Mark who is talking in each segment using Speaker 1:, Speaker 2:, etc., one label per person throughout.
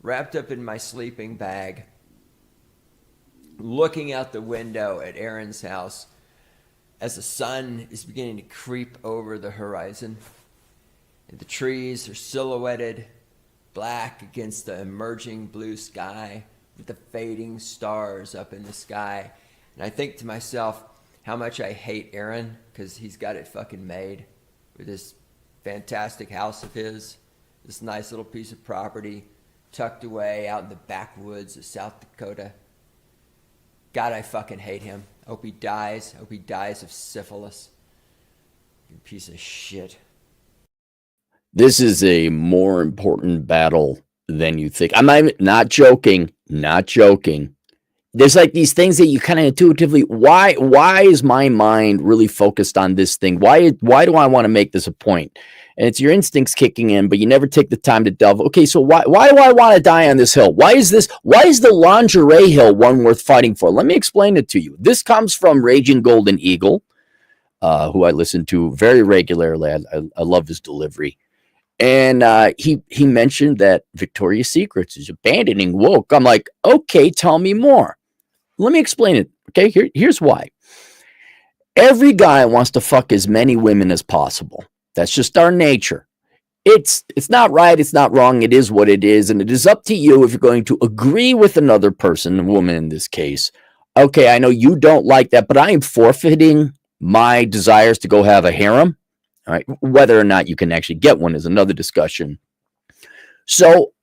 Speaker 1: wrapped up in my sleeping bag, looking out the window at Erin's house as the sun is beginning to creep over the horizon. And the trees are silhouetted black against the emerging blue sky with the fading stars up in the sky. And I think to myself how much I hate Erin because he's got it fucking made with this fantastic house of his, this nice little piece of property tucked away out in the backwoods of South Dakota. God, I fucking hate him. I hope he dies. I hope he dies of syphilis. You piece of shit.
Speaker 2: This is a more important battle than you think. I'm not joking. Not joking. There's like these things that you kind of intuitively, why is my mind really focused on this thing? Why do I want to make this a point? And it's your instincts kicking in, but you never take the time to delve. Okay, so why do I want to die on this hill? Why is the lingerie hill one worth fighting for? Let me explain it to you. This comes from Raging Golden Eagle, who I listen to very regularly. I love his delivery. And he mentioned that Victoria's Secrets is abandoning woke. I'm like, okay, tell me more. Let me explain it. Okay, here's why. Every guy wants to fuck as many women as possible. That's just our nature. It's not right. It's not wrong. It is what it is. And it is up to you if you're going to agree with another person, a woman in this case. Okay, I know you don't like that, but I am forfeiting my desires to go have a harem. All right, whether or not you can actually get one is another discussion. So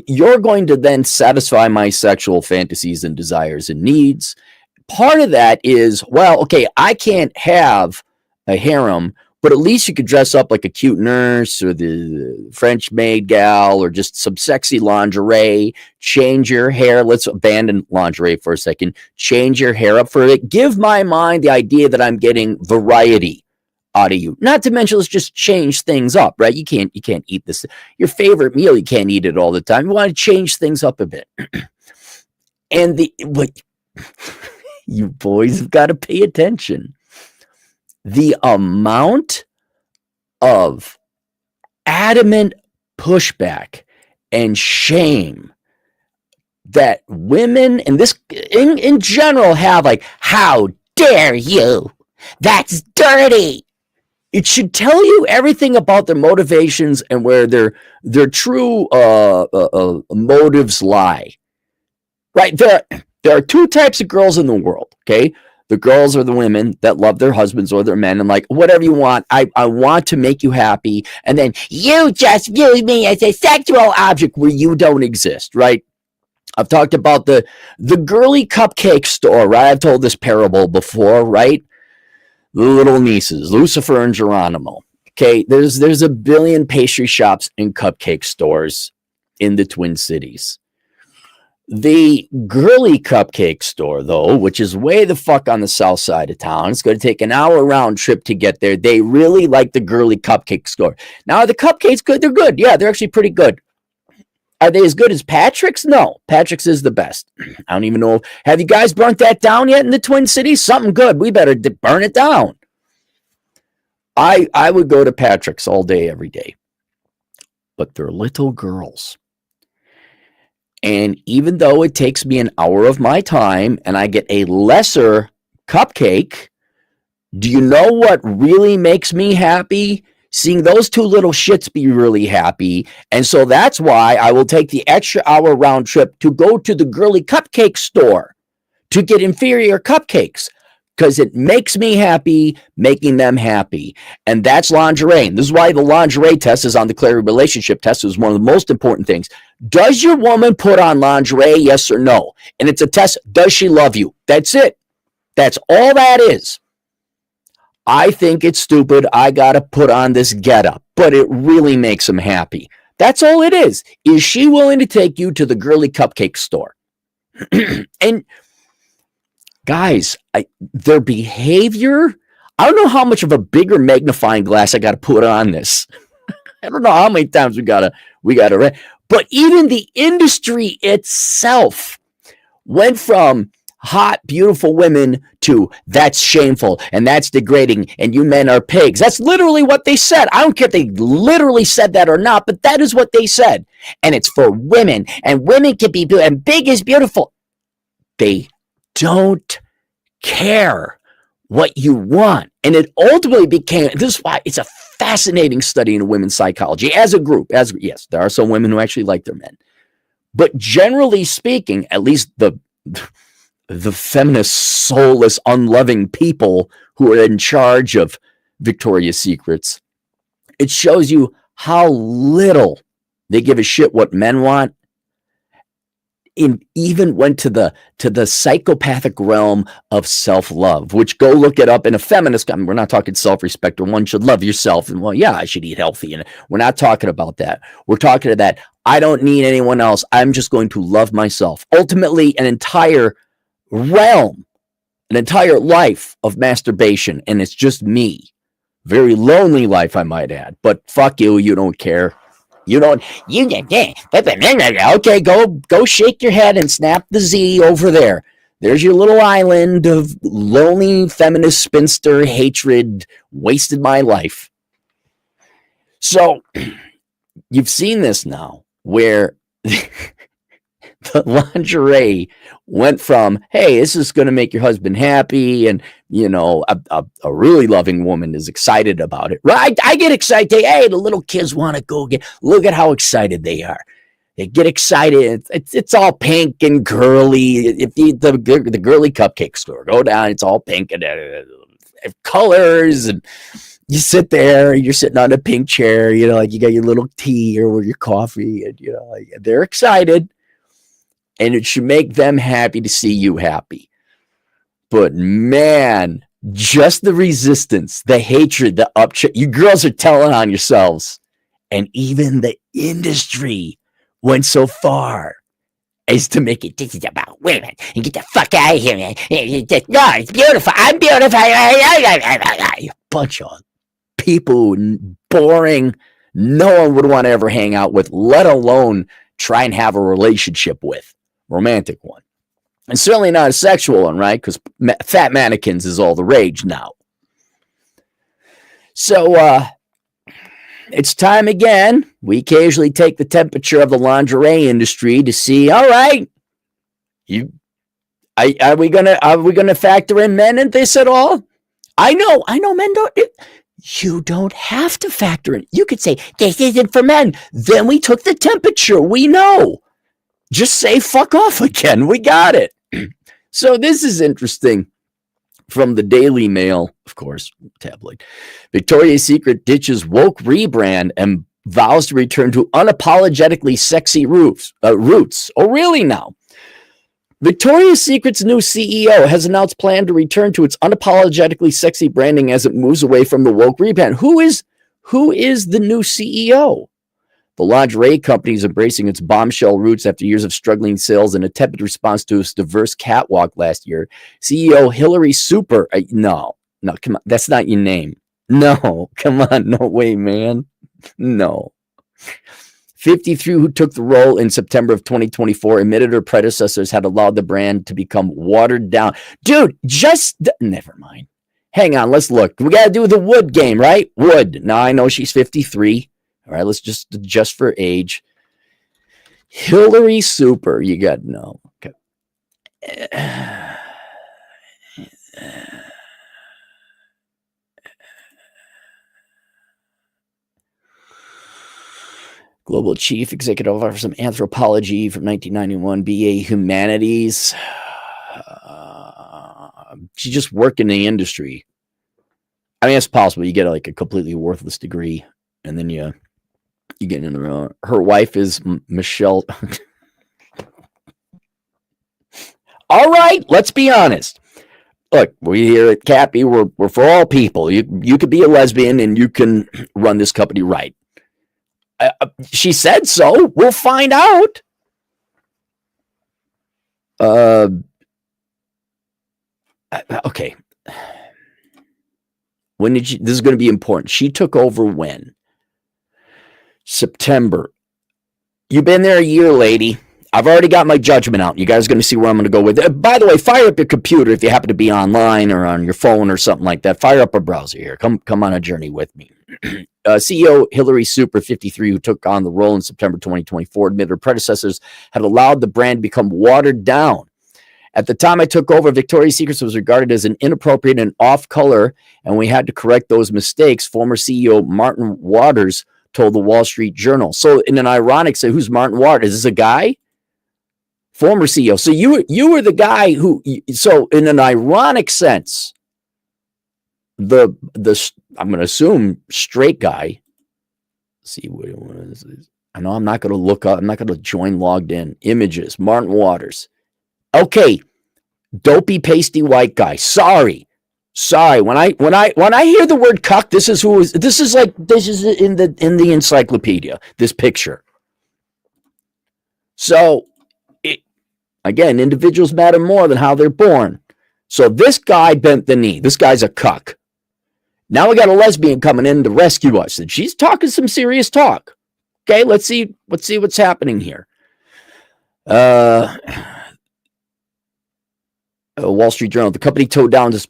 Speaker 2: you're going to then satisfy my sexual fantasies and desires and needs. Part of that is, well, okay, I can't have a harem, but at least you could dress up like a cute nurse or the French maid gal or just some sexy lingerie, change your hair. Let's abandon lingerie for a second. Change your hair up for it. Give my mind the idea that I'm getting variety out of you. Not to mention, let's just change things up, right? You can't eat this. Your favorite meal, you can't eat it all the time. You want to change things up a bit. And you boys have got to pay attention. The amount of adamant pushback and shame that women and this in general have, like, how dare you? That's dirty. It should tell you everything about their motivations and where their true motives lie. Right? There are two types of girls in the world, okay? The girls are the women that love their husbands or their men and like, whatever you want, I want to make you happy. And then you just view me as a sexual object where you don't exist, right? I've talked about the girly cupcake store, right? I've told this parable before, right? The little nieces, Lucifer and Geronimo. Okay, there's a billion pastry shops and cupcake stores in the Twin Cities. The girly cupcake store, though, which is way the fuck on the south side of town, it's going to take an hour round trip to get there. They really like the girly cupcake store. Now, are the cupcakes good? They're good. Yeah, they're actually pretty good. Are they as good as Patrick's? No, Patrick's is the best. I don't even know. Have you guys burnt that down yet in the Twin Cities? Something good. We better burn it down. I would go to Patrick's all day, every day. But they're little girls. And even though it takes me an hour of my time and I get a lesser cupcake, do you know what really makes me happy? Seeing those two little shits be really happy. And so that's why I will take the extra hour round trip to go to the girly cupcake store to get inferior cupcakes. Because it makes me happy, making them happy. And that's lingerie. And this is why the lingerie test is on the Clarity Relationship test. Is one of the most important things. Does your woman put on lingerie? Yes or no? And it's a test. Does she love you? That's it. That's all that is. I think it's stupid. I got to put on this getup. But it really makes them happy. That's all it is. Is she willing to take you to the girly cupcake store? And guys, their behavior, I don't know how much of a bigger magnifying glass I got to put on this. I don't know how many times we got to, but even the industry itself went from hot, beautiful women to that's shameful and that's degrading and you men are pigs. That's literally what they said. I don't care if they literally said that or not, but that is what they said. And it's for women, and women can be beautiful, and big is beautiful. They don't care what you want. And it ultimately became, this is why it's a fascinating study in women's psychology as a group. Yes, there are some women who actually like their men. But generally speaking, at least the feminist, soulless, unloving people who are in charge of Victoria's Secrets, it shows you how little they give a shit what men want. And even went to the psychopathic realm of self-love, which go look it up in a feminist. I mean, we're not talking self-respect or one should love yourself. And well, yeah, I should eat healthy. And we're not talking about that. We're talking to that. I don't need anyone else. I'm just going to love myself. Ultimately, an entire realm, an entire life of masturbation. And it's just me. Very lonely life, I might add. But fuck you. You don't care. Okay, go shake your head and snap the Z over there. There's your little island of lonely feminist spinster hatred, wasted my life. So you've seen this now where the lingerie went from, hey, this is going to make your husband happy, and a really loving woman is excited about it, right? I get excited. Hey, the little kids want to go look at how excited they are. They get excited. It's all pink and girly. If the girly cupcake store, go down, it's all pink and colors, and you sit there, you're sitting on a pink chair, like you got your little tea or your coffee, and like they're excited. And it should make them happy to see you happy. But man, just the resistance, the hatred, the upset, you girls are telling on yourselves. And even the industry went so far as to make it, this is about women. And get the fuck out of here, man. No, it's beautiful. I'm beautiful. A bunch of people, boring, no one would want to ever hang out with, let alone try and have a relationship with. Romantic one. And certainly not a sexual one, right? Because fat mannequins is all the rage now. So it's time again. We occasionally take the temperature of the lingerie industry to see, all right, are we gonna factor in men in this at all? I know men don't. You don't have to factor in. You could say, this isn't for men. Then we took the temperature. We know. Just say fuck off again. We got it. So this is interesting. From the Daily Mail, of course, tabloid. Victoria's Secret ditches woke rebrand and vows to return to unapologetically sexy roots. Oh, really now? Victoria's Secret's new CEO has announced plan to return to its unapologetically sexy branding as it moves away from the woke rebrand. Who is the new CEO? The lingerie company is embracing its bombshell roots after years of struggling sales and a tepid response to its diverse catwalk last year. CEO Hillary Super. No, come on. That's not your name. No, come on. No way, man. No. 53, who took the role in September of 2024, admitted her predecessors had allowed the brand to become watered down. Dude, never mind. Hang on, let's look. We got to do the Wood game, right? Wood. Now, I know she's 53. All right, let's just adjust for age. Hillary Super, you got no. Okay. Global Chief Executive Officer of Anthropology from 1991, BA Humanities. She just worked in the industry. I mean, it's possible you get like a completely worthless degree, and then you get in the room. Her wife is Michelle. All right, let's be honest. Look, we here at Cappy, we're for all people. You could be a lesbian and you can run this company right. She said so. We'll find out. Okay. When did this is going to be important. She took over when? September. You've been there a year, lady. I've already got my judgment out. You guys are going to see where I'm going to go with it. By the way, fire up your computer if you happen to be online or on your phone or something like that. Fire up a browser here. Come on a journey with me. CEO Hillary Super 53, who took on the role in September 2024, admitted her predecessors had allowed the brand to become watered down. At the time I took over, Victoria's Secret was regarded as an inappropriate and off-color, and we had to correct those mistakes, former CEO Martin Waters told the Wall Street Journal. So in an ironic say, who's Martin Waters? Is this a guy? Former CEO. So you were the guy who, so in an ironic sense, the I'm going to assume straight guy. Let's see what is this? I know I'm not going to look up. I'm not going to join logged in images. Martin Waters. Okay, dopey, pasty white guy. Sorry. When I hear the word cuck, this is in the encyclopedia. This picture. So, again, individuals matter more than how they're born. So this guy bent the knee. This guy's a cuck. Now we got a lesbian coming in to rescue us, and she's talking some serious talk. Okay, let's see what's happening here. Wall Street Journal. The company towed down this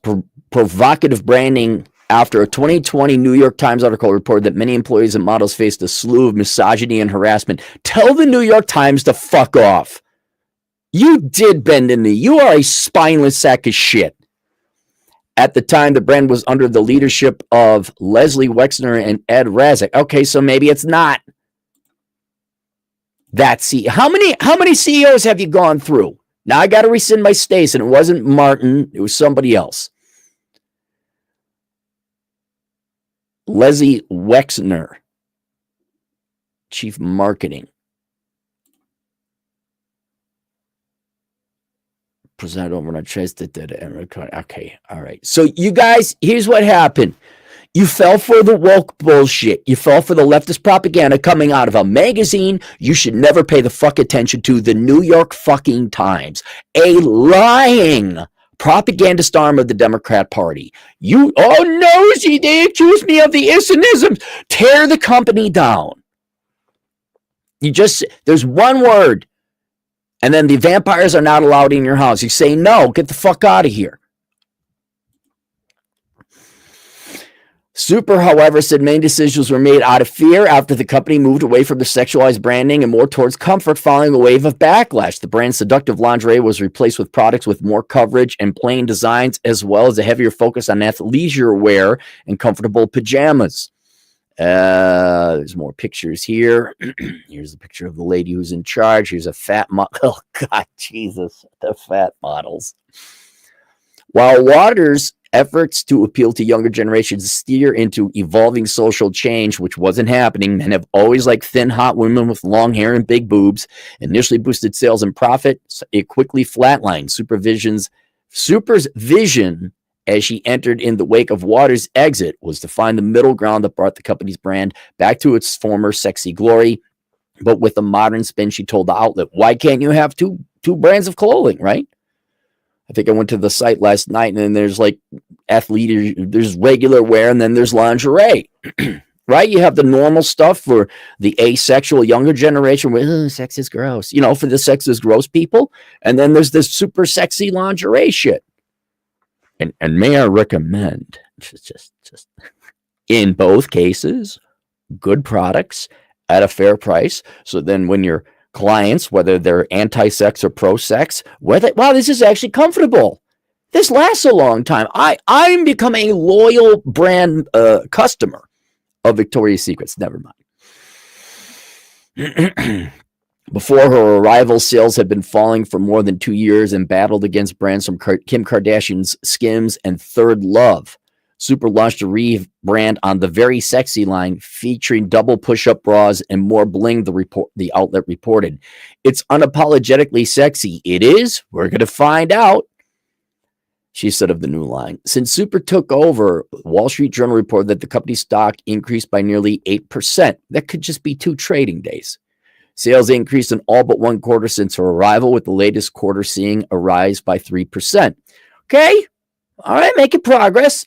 Speaker 2: provocative branding after a 2020 New York Times article reported that many employees and models faced a slew of misogyny and harassment. Tell the New York Times to fuck off. You did bend the knee. You are a spineless sack of shit. At the time, the brand was under the leadership of Leslie Wexner and Ed Razek. Okay, so maybe it's not that CEO. How many CEOs have you gone through? Now I got to rescind my stays, and it wasn't Martin. It was somebody else. Leslie Wexner, Chief Marketing. Presented over on okay, all right. So you guys, here's what happened. You fell for the woke bullshit. You fell for the leftist propaganda coming out of a magazine you should never pay the fuck attention to, the New York fucking Times. A lying propagandist arm of the Democrat Party. You, oh no, they accuse me of the isonisms. Tear the company down. There's one word, and then the vampires are not allowed in your house. You say, no, get the fuck out of here. Super, however, said many decisions were made out of fear after the company moved away from the sexualized branding and more towards comfort following a wave of backlash. The brand's seductive lingerie was replaced with products with more coverage and plain designs, as well as a heavier focus on athleisure wear and comfortable pajamas. There's more pictures here. Here's the picture of the lady who's in charge. Here's a fat model. Oh, God, Jesus, the fat models. While Waters' efforts to appeal to younger generations steer into evolving social change, which wasn't happening, men have always liked thin, hot women with long hair and big boobs. Initially boosted sales and profit, it quickly flatlined. Super's vision as she entered in the wake of Waters' exit was to find the middle ground that brought the company's brand back to its former sexy glory, but with a modern spin. She told the outlet, why can't you have two brands of clothing, right? I think I went to the site last night, and then there's like there's regular wear, and then there's lingerie, right? You have the normal stuff for the asexual younger generation where sex is gross, for the sex is gross people. And then there's this super sexy lingerie shit. And may I recommend, just in both cases, good products at a fair price. So then when your clients, whether they're anti-sex or pro-sex, wow, this is actually comfortable. This lasts a long time. I'm becoming a loyal brand customer of Victoria's Secrets. Never mind. Before her arrival, sales had been falling for more than 2 years and battled against brands from Kim Kardashian's Skims and Third Love. Super launched a rebrand on the Very Sexy line, featuring double push-up bras and more bling, the outlet reported. It's unapologetically sexy. It is? We're going to find out, she said of the new line. Since Super took over, Wall Street Journal reported that the company's stock increased by nearly 8%. That could just be 2 trading days. Sales increased in all but one quarter since her arrival, with the latest quarter seeing a rise by 3%. Okay, all right, making progress.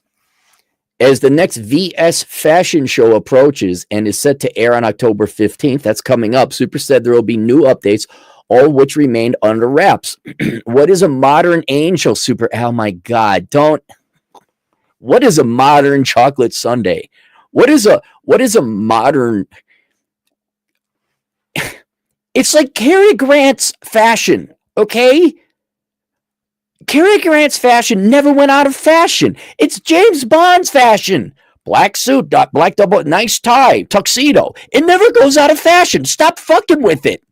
Speaker 2: As the next VS fashion show approaches and is set to air on October 15th, that's coming up, Super said there will be new updates all which remained under wraps. What is a modern angel super? Oh my God, don't. What is a modern chocolate sundae? What is a modern? It's like Cary Grant's fashion, okay? Cary Grant's fashion never went out of fashion. It's James Bond's fashion. Black suit, black double, nice tie, tuxedo. It never goes out of fashion. Stop fucking with it.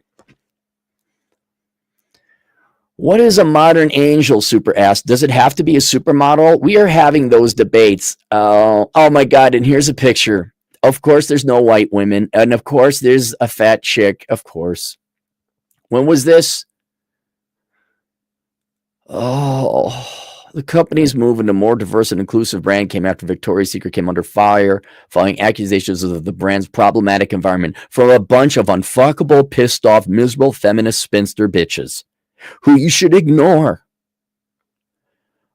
Speaker 2: What is a modern angel, Super asked? Does it have to be a supermodel? We are having those debates. Oh my God, and here's a picture. Of course, there's no white women. And of course, there's a fat chick. Of course. When was this? Oh, the company's move into more diverse and inclusive brand came after Victoria's Secret came under fire following accusations of the brand's problematic environment from a bunch of unfuckable, pissed off, miserable feminist spinster bitches who you should ignore.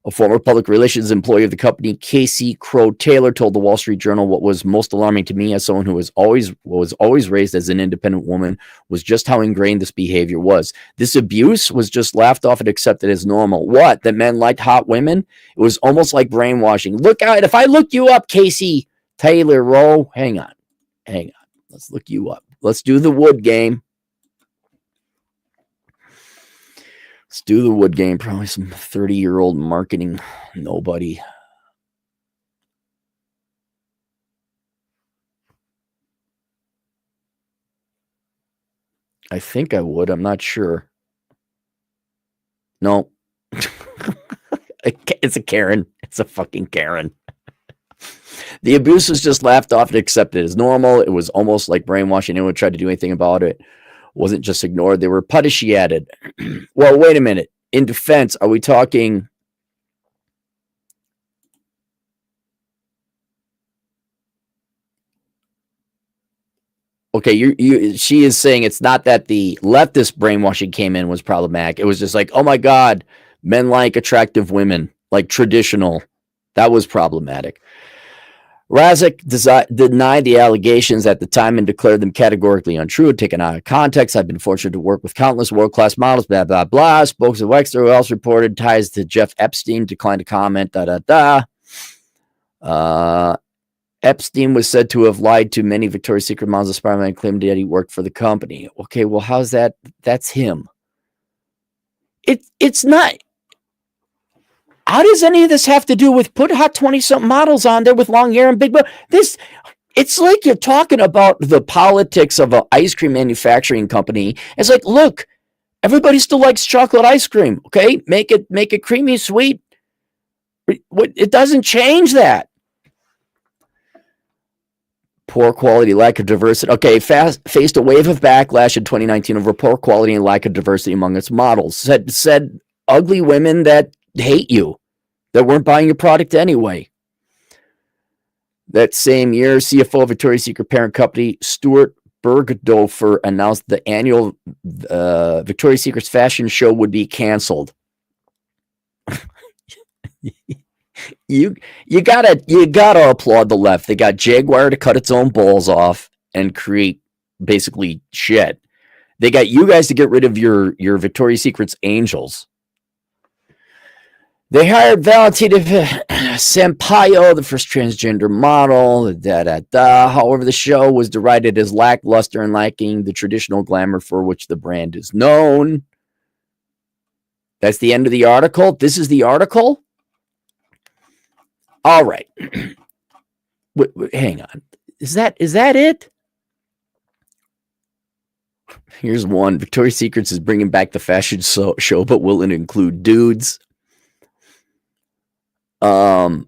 Speaker 2: A former public relations employee of the company, Casey Crow Taylor, told the Wall Street Journal what was most alarming to me as someone who was always raised as an independent woman was just how ingrained this behavior was. This abuse was just laughed off and accepted as normal. What? That men liked hot women? It was almost like brainwashing. Look out. If I look you up, Casey Taylor Rowe, hang on. Let's look you up. Let's do the wood game. Let's do the wood game. Probably some 30-year-old marketing nobody. I think I would. I'm not sure. No. It's a Karen. It's a fucking Karen. The abuse was just laughed off and accepted as normal. It was almost like brainwashing. Anyone tried to do anything about it. Wasn't just ignored. They were putty, she added. Well, wait a minute. In defense, are we talking... Okay, she is saying it's not that the leftist brainwashing came in was problematic. It was just like, oh my God, men like attractive women, like traditional. That was problematic. Razik denied the allegations at the time and declared them categorically untrue, taken out of context. I've been fortunate to work with countless world-class models, blah, blah, blah. Spokes of Wexler, who else reported ties to Jeff Epstein, declined to comment, Epstein was said to have lied to many Victoria's Secret models of Spider-Man and claimed that he worked for the company. Okay, well, how's that? That's him. It's not... How does any of this have to do with put hot 20-something models on there with long hair and big butt? It's like you're talking about the politics of an ice cream manufacturing company. It's like, look, everybody still likes chocolate ice cream, okay? Make it creamy, sweet. It doesn't change that. Poor quality, lack of diversity. Okay, faced a wave of backlash in 2019 over poor quality and lack of diversity among its models. Said ugly women that hate you, that weren't buying your product anyway. That same year, CFO of Victoria's Secret parent company, Stuart Bergdorfer, announced the annual Victoria's Secret's fashion show would be canceled. You gotta applaud the left. They got Jaguar to cut its own balls off and create basically shit. They got you guys to get rid of your Victoria's Secret's angels. They hired Valentina Sampaio, the first transgender model. However, the show was derided as lackluster and lacking the traditional glamour for which the brand is known. That's the end of the article. This is the article. All right. Hang on. Is that it? Here's one. Victoria's Secret is bringing back the fashion show, but will it include dudes? I'm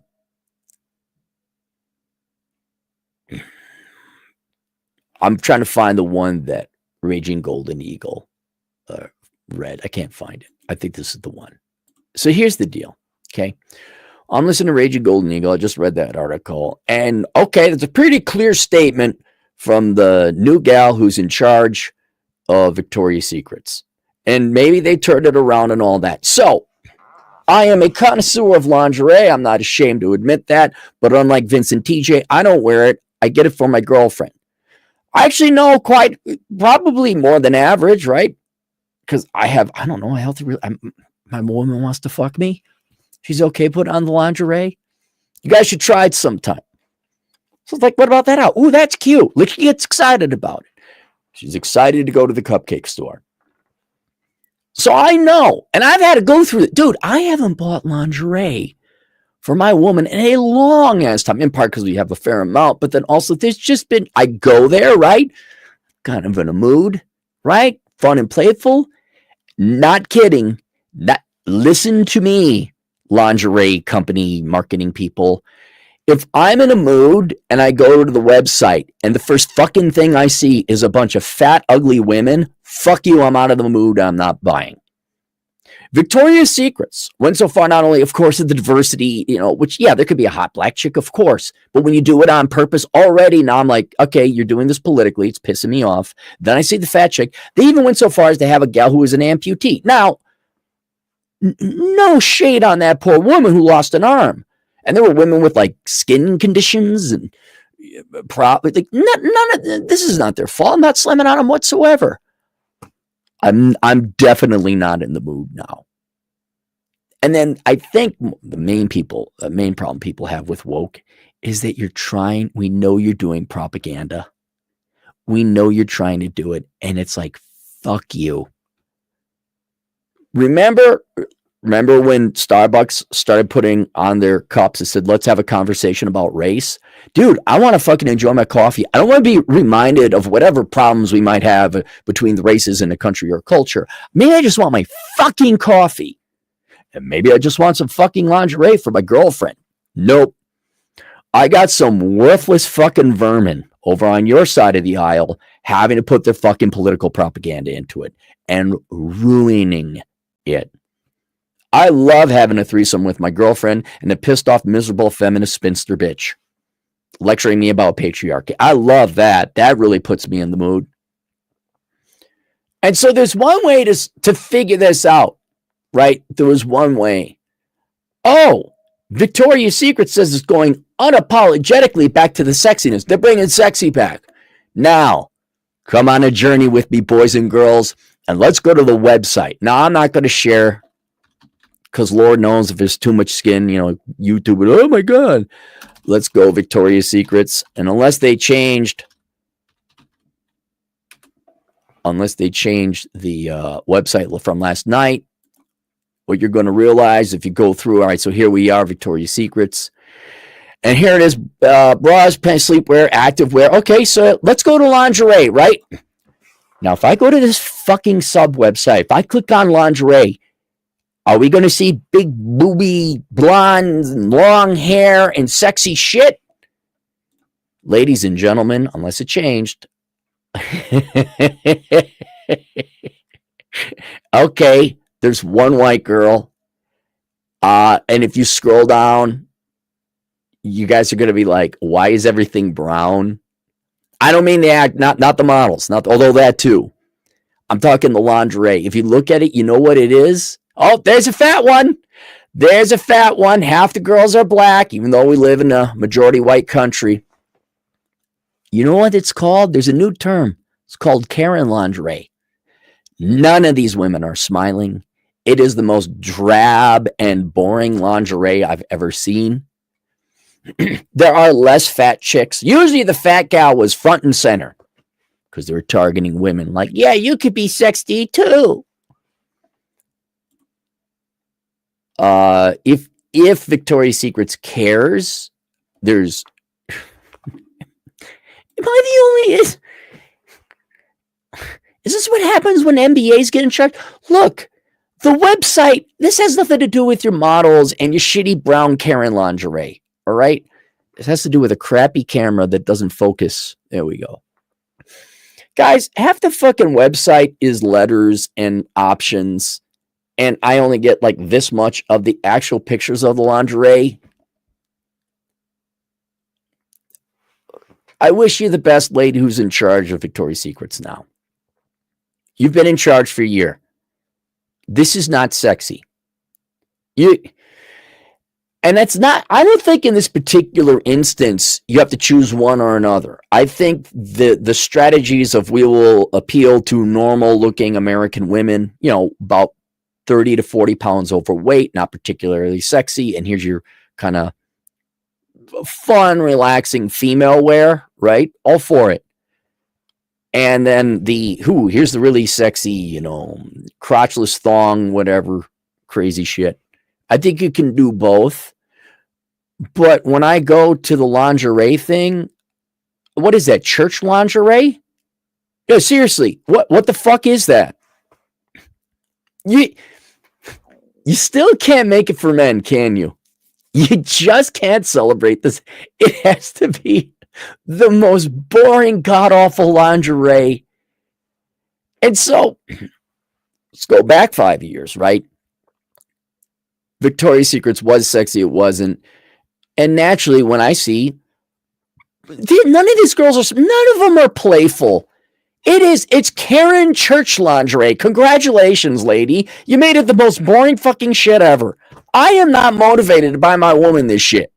Speaker 2: trying to find the one that Raging Golden Eagle read. I can't find it. I think this is the one. So here's the deal. Okay. I'm listening to Raging Golden Eagle. I just read that article. And okay, it's a pretty clear statement from the new gal who's in charge of Victoria's Secrets. And maybe they turned it around and all that. So I am a connoisseur of lingerie. I'm not ashamed to admit that. But unlike Vincent TJ, I don't wear it. I get it for my girlfriend. I actually know probably more than average, right? because I don't know, a healthy, my woman wants to fuck me. She's okay putting on the lingerie. You guys should try it sometime. So it's like, what about that out? Ooh, that's cute. Look, she gets excited about it. She's excited to go to the cupcake store. So I know, and I've had to go through it. Dude, I haven't bought lingerie for my woman in a long ass time, in part because we have a fair amount, but then also there's just been, I go there, right? Kind of in a mood, right? Fun and playful. Not kidding. Listen to me, lingerie company marketing people. If I'm in a mood and I go to the website and the first fucking thing I see is a bunch of fat, ugly women, fuck you, I'm out of the mood, I'm not buying. Victoria's Secrets went so far, not only, of course, of the diversity, which, yeah, there could be a hot black chick, of course, but when you do it on purpose already, now I'm like, okay, you're doing this politically, it's pissing me off. Then I see the fat chick. They even went so far as to have a gal who is an amputee. Now, no shade on that poor woman who lost an arm. And there were women with like skin conditions and none of this is not their fault. I'm not slamming on them whatsoever. I'm definitely not in the mood now. And then I think the main problem people have with woke is that we know you're doing propaganda. We know you're trying to do it. And it's like, fuck you. Remember when Starbucks started putting on their cups, it said, let's have a conversation about race? Dude, I want to fucking enjoy my coffee. I don't want to be reminded of whatever problems we might have between the races in a country or culture. Maybe I just want my fucking coffee. And maybe I just want some fucking lingerie for my girlfriend. Nope. I got some worthless fucking vermin over on your side of the aisle having to put their fucking political propaganda into it and ruining it. I love having a threesome with my girlfriend and a pissed off, miserable feminist spinster bitch lecturing me about patriarchy. I love that. That really puts me in the mood. And so there's one way to figure this out, right? There was one way. Oh, Victoria's Secret says it's going unapologetically back to the sexiness. They're bringing sexy back. Now, come on a journey with me, boys and girls, and let's go to the website. Now, I'm not going to share, because Lord knows if there's too much skin, YouTube, oh my God. Let's go Victoria's Secrets. And unless they changed the website from last night, what you're going to realize if you go through, all right, so here we are, Victoria's Secrets. And here it is, bras, pants, sleepwear, activewear. Okay, so let's go to lingerie, right? Now, if I go to this fucking sub website, if I click on lingerie, are we going to see big booby blondes and long hair and sexy shit? Ladies and gentlemen, unless it changed. Okay, there's one white girl. And if you scroll down, you guys are going to be like, why is everything brown? I don't mean the act, not the models, although that too. I'm talking the lingerie. If you look at it, you know what it is? Oh, there's a fat one. There's a fat one. Half the girls are black, even though we live in a majority white country. You know what it's called? There's a new term. It's called Karen lingerie. None of these women are smiling. It is the most drab and boring lingerie I've ever seen. There are less fat chicks. Usually the fat gal was front and center because they were targeting women like, yeah, you could be sexy too. If Victoria's Secrets cares, there's am I the only is this what happens when MBAs get in charge? Look, the website, this has nothing to do with your models and your shitty brown Karen lingerie. All right. It has to do with a crappy camera that doesn't focus. There we go. Guys, half the fucking website is letters and options. And I only get like this much of the actual pictures of the lingerie. I wish you the best, lady who's in charge of Victoria's Secrets now. You've been in charge for a year. This is not sexy. And that's not, I don't think in this particular instance, you have to choose one or another. I think the strategies of we will appeal to normal looking American women, you know, about 30 to 40 pounds overweight, not particularly sexy. And here's your kind of fun, relaxing female wear, right? All for it. And then here's the really sexy, you know, crotchless thong, whatever, crazy shit. I think you can do both. But when I go to the lingerie thing, what is that? Church lingerie? No, seriously, what the fuck is that? You still can't make it for men, can you? You just can't celebrate this. It has to be the most boring, god-awful lingerie. And so, let's go back 5 years, right? Victoria's Secrets was sexy, it wasn't. And naturally, when I see, none of these girls none of them are playful. It's Karen Church lingerie. Congratulations, lady. You made it the most boring fucking shit ever. I am not motivated to buy my woman this shit.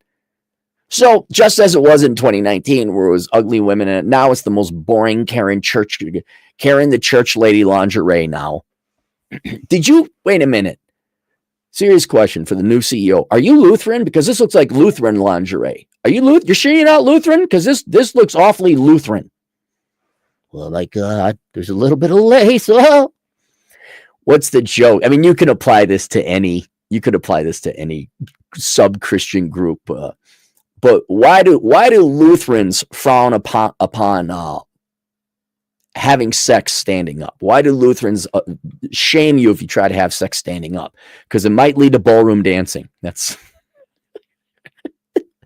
Speaker 2: So, just as it was in 2019, where it was ugly women, and now it's the most boring Karen the Church lady lingerie now. Wait a minute. Serious question for the new CEO. Are you Lutheran? Because this looks like Lutheran lingerie. Are you Lutheran? You're sure you're not Lutheran? Because this looks awfully Lutheran. Well, my God, there's a little bit of lace. Oh. What's the joke? I mean, you could apply this to any sub-Christian group. But why do Lutherans frown upon having sex standing up? Why do Lutherans shame you if you try to have sex standing up? Because it might lead to ballroom dancing. That's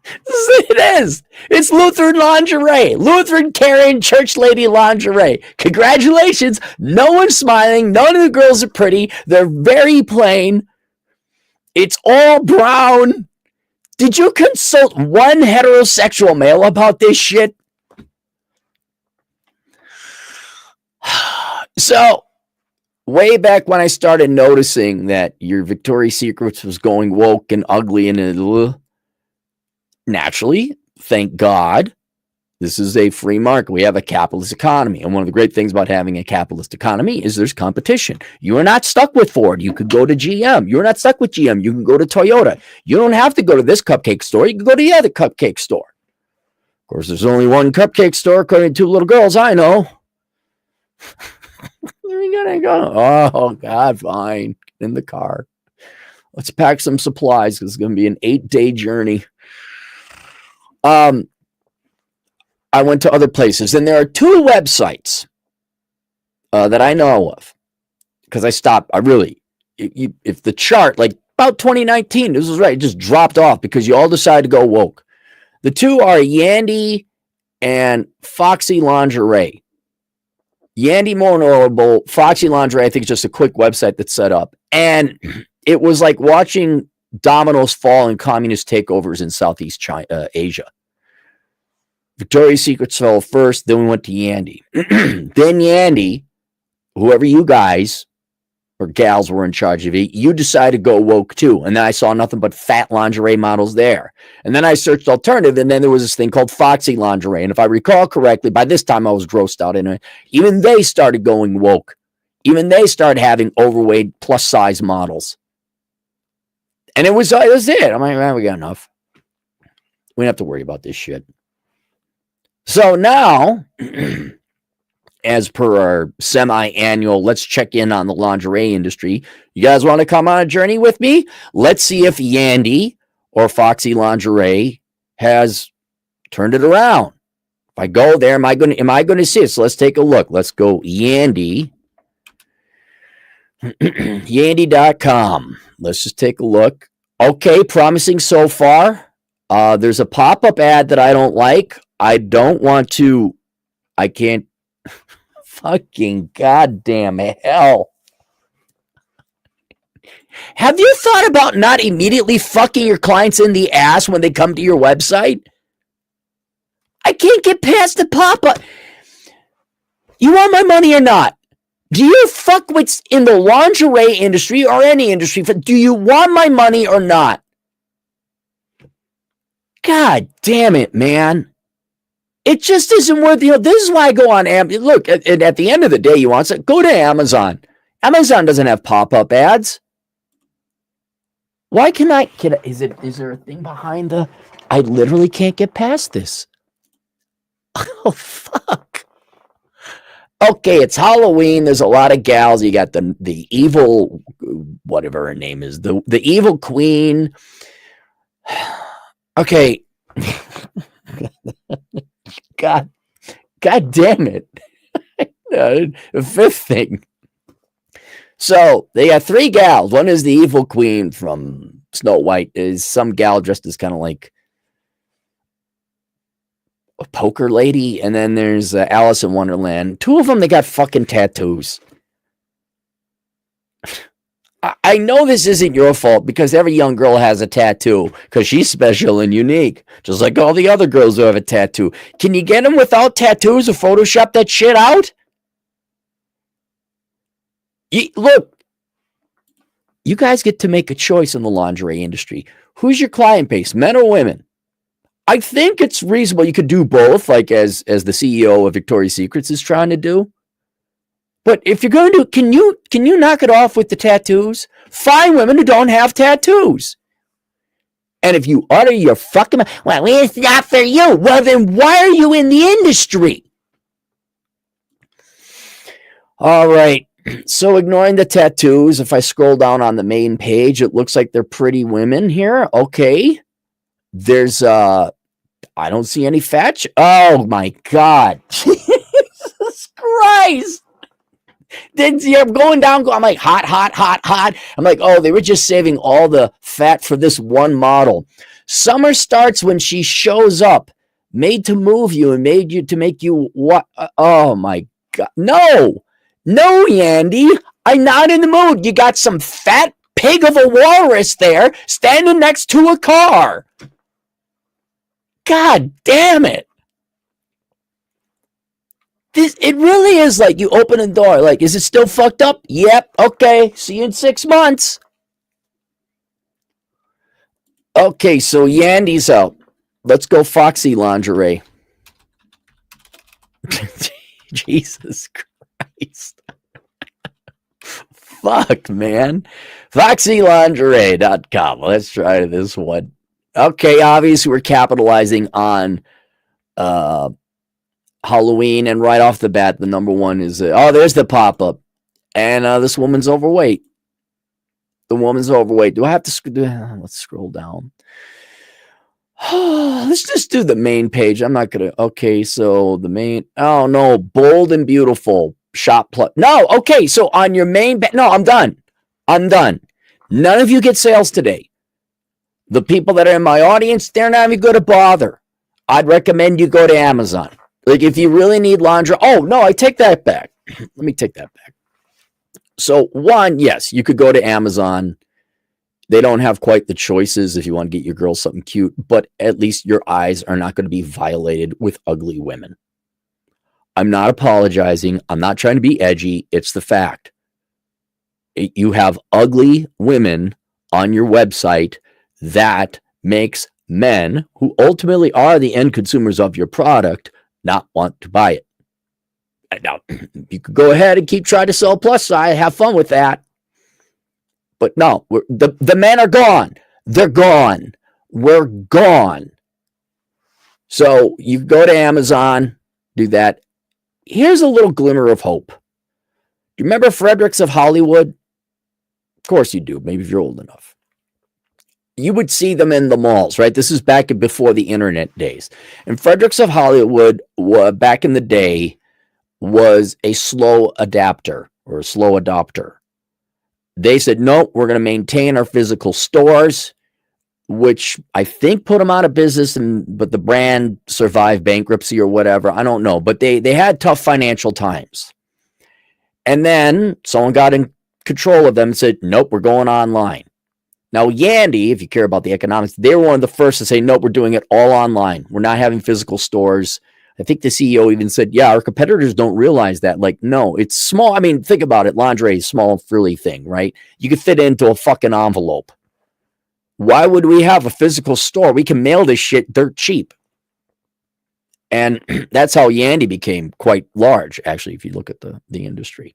Speaker 2: it is. It's Lutheran lingerie. Lutheran Karen Church lady lingerie. Congratulations. No one's smiling. None of the girls are pretty. They're very plain. It's all brown. Did you consult one heterosexual male about this shit? So, way back when I started noticing that your Victoria's Secrets was going woke and ugly and naturally, thank God, this is a free market. We have a capitalist economy. And one of the great things about having a capitalist economy is there's competition. You are not stuck with Ford. You could go to GM. You're not stuck with GM. You can go to Toyota. You don't have to go to this cupcake store. You can go to the other cupcake store. Of course, there's only one cupcake store according to two little girls I know. Where are we gonna go? Oh, God, fine. Get in the car. Let's pack some supplies because it's going to be an 8-day journey. I went to other places, and there are two websites that I know of because I stopped. If the chart, like about 2019, this was right, it just dropped off because you all decided to go woke. The two are Yandy and Foxy Lingerie. Yandy more notable, Foxy Lingerie, I think it's just a quick website that's set up. And it was like watching dominoes fall in communist takeovers in Southeast Asia. Victoria's Secret fell first, then we went to Yandy. Then Yandy, whoever you guys or gals were in charge of it, you decided to go woke too. And then I saw nothing but fat lingerie models there. And then I searched alternative, and then there was this thing called Foxy Lingerie. And if I recall correctly, by this time I was grossed out in it. Even they started going woke. Even they started having overweight plus size models. And it was it. I'm like, man, we got enough. We don't have to worry about this shit. So now, as per our semi-annual, let's check in on the lingerie industry. You guys want to come on a journey with me? Let's see if Yandy or Foxy Lingerie has turned it around. If I go there, am I going to see it? So let's take a look. Let's go Yandy. Yandy.com. Let's just take a look. Okay, promising so far. There's a pop-up ad that I don't like. I can't fucking goddamn hell. Have you thought about not immediately fucking your clients in the ass when they come to your website? I can't get past the pop-up. You want my money or not? Do you fuck what's in the lingerie industry or any industry? Do you want my money or not? God damn it, man. It just isn't worth, this is why I go on Amazon. Look, at the end of the day, you want to go to Amazon. Amazon doesn't have pop-up ads. Why is there a thing behind I literally can't get past this. Oh, fuck. Okay, it's Halloween. There's a lot of gals. You got the evil, whatever her name is, the evil queen. Okay. God damn it. The fifth thing. So they got 3 gals. One is the evil queen from Snow White. Is some gal dressed as kind of like a poker lady. And then there's Alice in Wonderland. 2 of them, they got fucking tattoos. I know this isn't your fault because every young girl has a tattoo because she's special and unique, just like all the other girls who have a tattoo. Can you get them without tattoos or Photoshop that shit out? Look, you guys get to make a choice in the lingerie industry. Who's your client base, men or women? I think it's reasonable you could do both, like as the CEO of Victoria's Secrets is trying to do. But if you're going to, can you knock it off with the tattoos? Find women who don't have tattoos. And if you utter your fucking, well, it's not for you. Well, then why are you in the industry? All right. So ignoring the tattoos, if I scroll down on the main page, it looks like they're pretty women here. Okay. There's, I don't see any fat. Oh my God. Jesus Christ. Then I'm going down. I'm like, hot. I'm like, oh, they were just saving all the fat for this one model. Summer starts when she shows up, made to move you and made you to make you what? Oh my God. No, Yandy. I'm not in the mood. You got some fat pig of a walrus there standing next to a car. God damn it. It really is like you open a door. Like, is it still fucked up? Yep. Okay. See you in 6 months. Okay. So Yandy's out. Let's go Foxy lingerie. Jesus Christ. Fuck, man. FoxyLingerie.com. Let's try this one. Okay. Obviously, we're capitalizing on Halloween, and right off the bat, the number one is there's the pop-up, and this woman's overweight. The woman's overweight. Do I have to let's scroll down. Let's just do the main page. I'm not gonna. Okay, so the main. Oh no, bold and beautiful shop plus. No, okay, so on your main. No, I'm done. None of you get sales today. The people that are in my audience, they're not even going to bother. I'd recommend you go to Amazon. Like, if you really need lingerie. Oh, no, I take that back. Let me take that back. So, one, yes, you could go to Amazon. They don't have quite the choices if you want to get your girl something cute, but at least your eyes are not going to be violated with ugly women. I'm not apologizing. I'm not trying to be edgy. It's the fact. You have ugly women on your website that makes men, who ultimately are the end consumers of your product, not want to buy it. Now, you could go ahead and keep trying to sell plus size, have fun with that. But no, the men are gone. They're gone. We're gone. So you go to Amazon, do that. Here's a little glimmer of hope. Do you remember Fredericks of Hollywood? Of course you do, maybe if you're old enough. You would see them in the malls, right? This is back before the internet days. And Fredericks of Hollywood, back in the day, was a slow adapter or a slow adopter. They said, no, we're going to maintain our physical stores, which I think put them out of business, but the brand survived bankruptcy or whatever. I don't know. But they had tough financial times. And then someone got in control of them and said, nope, we're going online. Now, Yandy, if you care about the economics, they were one of the first to say, nope, we're doing it all online. We're not having physical stores. I think the CEO even said, yeah, our competitors don't realize that. Like, no, it's small. I mean, think about it. Lingerie is a small, frilly thing, right? You could fit into a fucking envelope. Why would we have a physical store? We can mail this shit dirt cheap. And that's how Yandy became quite large, actually, if you look at the industry.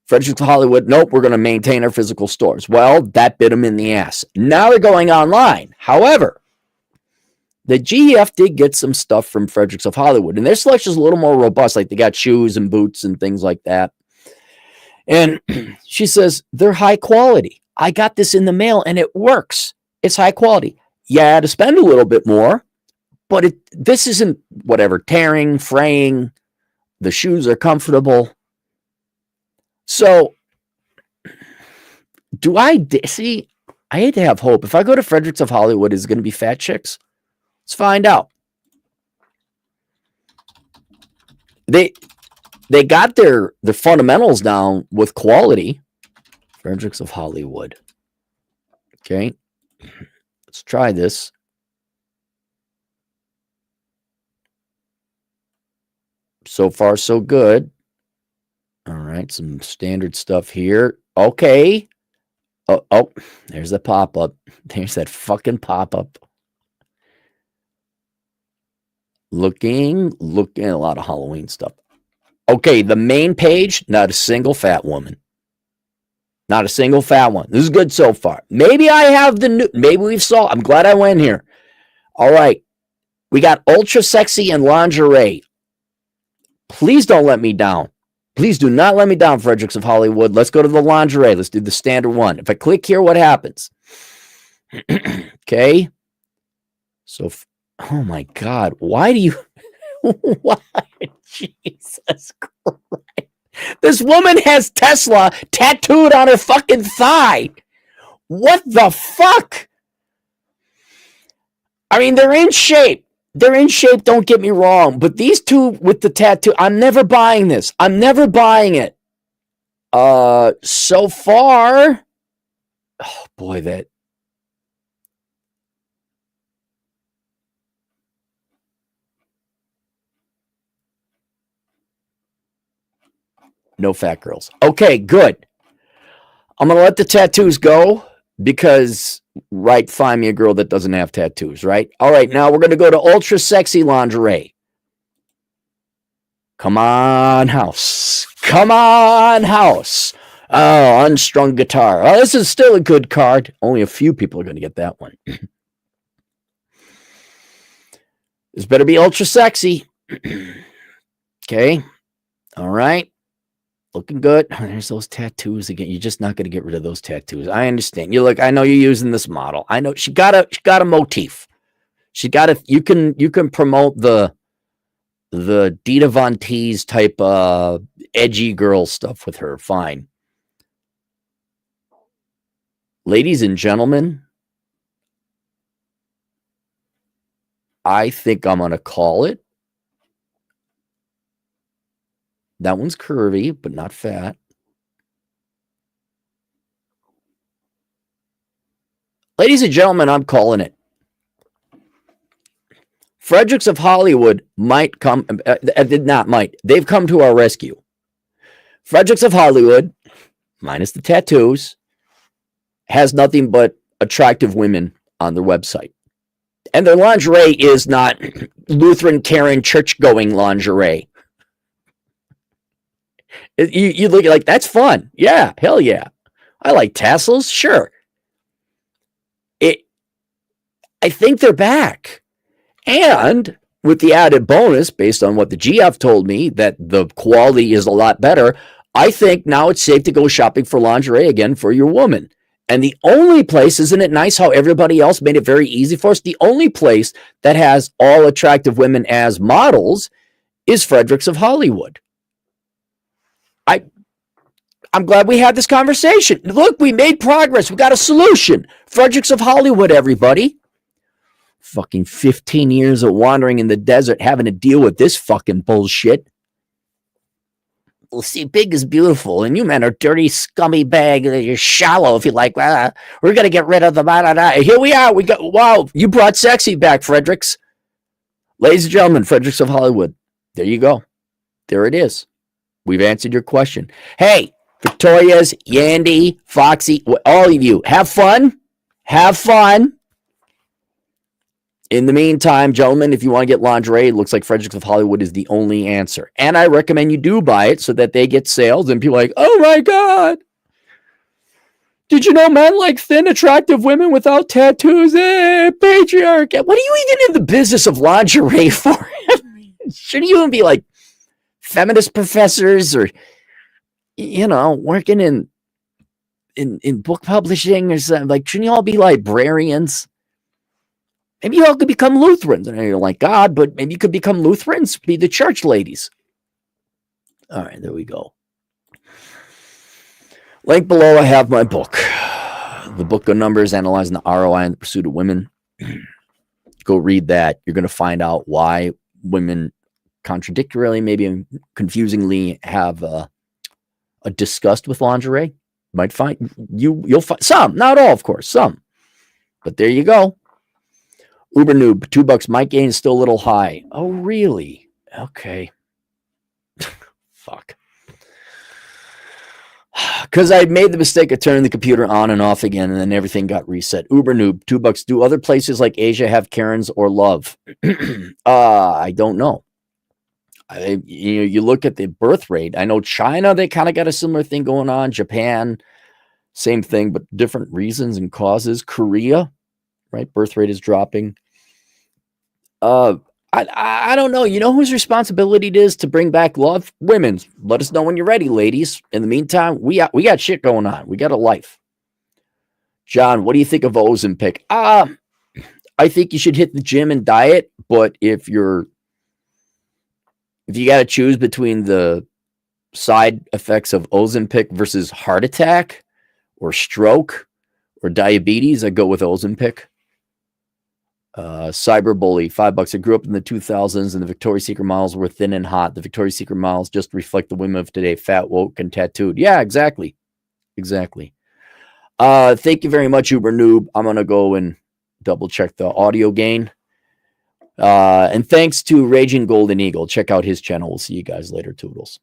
Speaker 2: Fredericks of Hollywood, nope, we're going to maintain our physical stores. Well, that bit them in the ass. Now they're going online. However, the GEF did get some stuff from Fredericks of Hollywood, and their selection is a little more robust. Like they got shoes and boots and things like that. And she says, they're high quality. I got this in the mail, and it works. It's high quality. You had to spend a little bit more, but this isn't whatever, tearing, fraying. The shoes are comfortable. So, do I see? I hate to have hope. If I go to Fredericks of Hollywood, is it going to be fat chicks? Let's find out. They got their fundamentals down with quality. Fredericks of Hollywood. Okay, let's try this. So far, so good. All right, some standard stuff here. Okay. Oh, there's the pop-up. There's that fucking pop-up. Looking at a lot of Halloween stuff. Okay, the main page, not a single fat woman. Not a single fat one. This is good so far. Maybe I have the new, maybe we've saw. I'm glad I went here. All right. We got ultra sexy and lingerie. Please don't let me down. Please do not let me down, Fredericks of Hollywood. Let's go to the lingerie. Let's do the standard one. If I click here, what happens? Okay. So, oh my God. Why do you, why? Jesus Christ. This woman has Tesla tattooed on her fucking thigh. What the fuck? I mean, they're in shape. They're in shape, don't get me wrong. But these two with the tattoo, I'm never buying this. I'm never buying it. So far, oh boy, that. No fat girls. Okay, good. I'm going to let the tattoos go because, right, find me a girl that doesn't have tattoos, right? All right, now we're going to go to ultra sexy lingerie. Come on, house. Come on, house. Oh, unstrung guitar. Oh, this is still a good card. Only a few people are going to get that one. This better be ultra sexy. Okay. All right. Looking good. There's those tattoos again. You're just not going to get rid of those tattoos. I understand. You look. I know you're using this model. I know she got a motif. She got a. You can promote the Dita Von Teese type edgy girl stuff with her. Fine. Ladies and gentlemen, I think I'm going to call it. That one's curvy, but not fat. Ladies and gentlemen, I'm calling it. Fredericks of Hollywood might come, not might, they've come to our rescue. Fredericks of Hollywood, minus the tattoos, has nothing but attractive women on their website. And their lingerie is not Lutheran Karen church-going lingerie. You look like, that's fun. Yeah, hell yeah. I like tassels, sure. I think they're back. And with the added bonus, based on what the GF told me, that the quality is a lot better, I think now it's safe to go shopping for lingerie again for your woman. And the only place, isn't it nice how everybody else made it very easy for us? The only place that has all attractive women as models is Fredericks of Hollywood. I'm glad we had this conversation. Look, we made progress. We got a solution. Fredericks of Hollywood, everybody. Fucking 15 years of wandering in the desert, having to deal with this fucking bullshit. Well, see, big is beautiful, and you men are dirty, scummy bag. You're shallow, if you like. We're going to get rid of the... Here we are. We got... Wow, you brought sexy back, Fredericks. Ladies and gentlemen, Fredericks of Hollywood. There you go. There it is. We've answered your question. Hey, Victoria's, Yandy, Foxy, all of you, have fun. Have fun. In the meantime, gentlemen, if you want to get lingerie, it looks like Fredericks of Hollywood is the only answer. And I recommend you do buy it so that they get sales and people are like, oh my God. Did you know men like thin, attractive women without tattoos? Patriarch. What are you even in the business of lingerie for? Shouldn't you even be like feminist professors or, working in book publishing or something? Like, shouldn't you all be librarians? Maybe you all could become Lutherans. And you're like, God, but maybe you could become Lutherans, be the church ladies. All right, there we go. Link below, I have my book. The Book of Numbers, Analyzing the ROI in the Pursuit of Women. Go read that. You're going to find out why women contradictorily, maybe confusingly, have a disgust with lingerie. You might find you'll find some, not all, of course, some. But there you go. Uber noob, $2. My gain is still a little high. Oh, really? Okay. Fuck. Because I made the mistake of turning the computer on and off again, and then everything got reset. Uber noob, $2. Do other places like Asia have Karens or love? I don't know. You look at the birth rate. I know China, they kind of got a similar thing going on. Japan, same thing, but different reasons and causes. Korea, right? Birth rate is dropping. I don't know. You know whose responsibility it is to bring back love? Women's. Let us know when you're ready, ladies. In the meantime, we got shit going on. We got a life. John, what do you think of Ozempic? I think you should hit the gym and diet, but if you got to choose between the side effects of Ozempic versus heart attack or stroke or diabetes, I go with Ozempic. Cyberbully, $5. I grew up in the 2000s and the Victoria's Secret models were thin and hot. The Victoria's Secret models just reflect the women of today, fat, woke, and tattooed. Yeah, exactly. Thank you very much, Uber Noob. I'm going to go and double check the audio gain. And thanks to Raging Golden Eagle. Check out his channel. We'll see you guys later. Toodles.